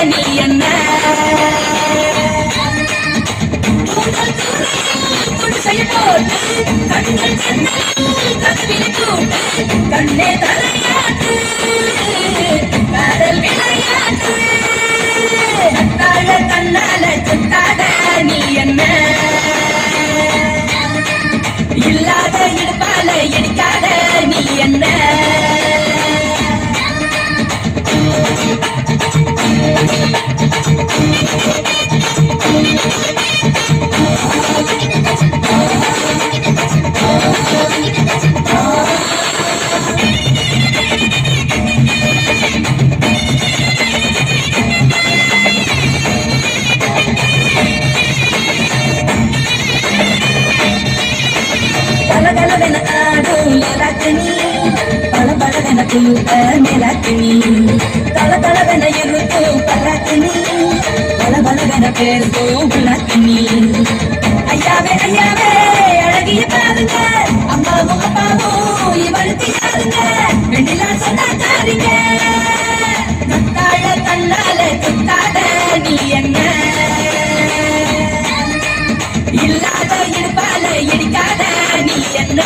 நீ என்ன கண்ணே தலையாட்டு கடல் விளையாட்டு கண்ணால சுத்தாத நீ என்ன இல்லாத இடுப்பால இடிக்காத நீ என்ன பலபலவென ஆடும் நிலக்கணி பலபலவென தூக்க நிலக்கணி தளதளவென இருக்கும் பலக்கணி பலபலவென பேசும் விளக்கணி ஐயாவே ஐயாவே அழகிய பாருங்க அம்மாவும் அப்பாவும் இவளுக்கு யாருங்க வெண்ணிலா சொன்னாருங்க கத்தாழ கண்ணால குத்தாத நீ என்ன இல்லாத இருப்பால இடிக்காத நீ என்ன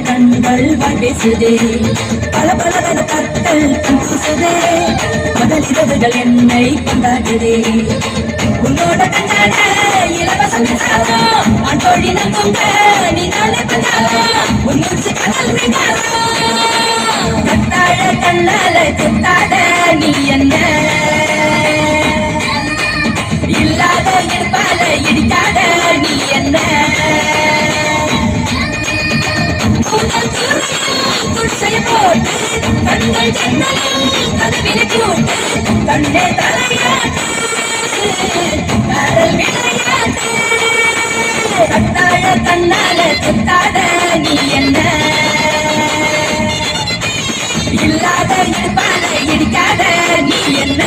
கண்கள் பேசுதே பல பலவென கற்கள் பூசுதே முதலிரவுகள் என்னை கொண்டாடுதே உன்னோட கண்டாட இலவசம் ஆண்டோழி நம்புங்க நீ நாளே உன்னூற்று கடல் கத்தாழ கண்ணால குத்தாட நீ என்ன இல்லாத இருப்பால இடிக்காத நீ என்ன கண்கள் கதவினை கூட்டு கண்ணே தலையாட்டு கடல் விளையாட்டு கத்தாழ கண்ணால குத்தாத நீ என்ன இல்லாத இருப்பால இடிக்காத நீ என்ன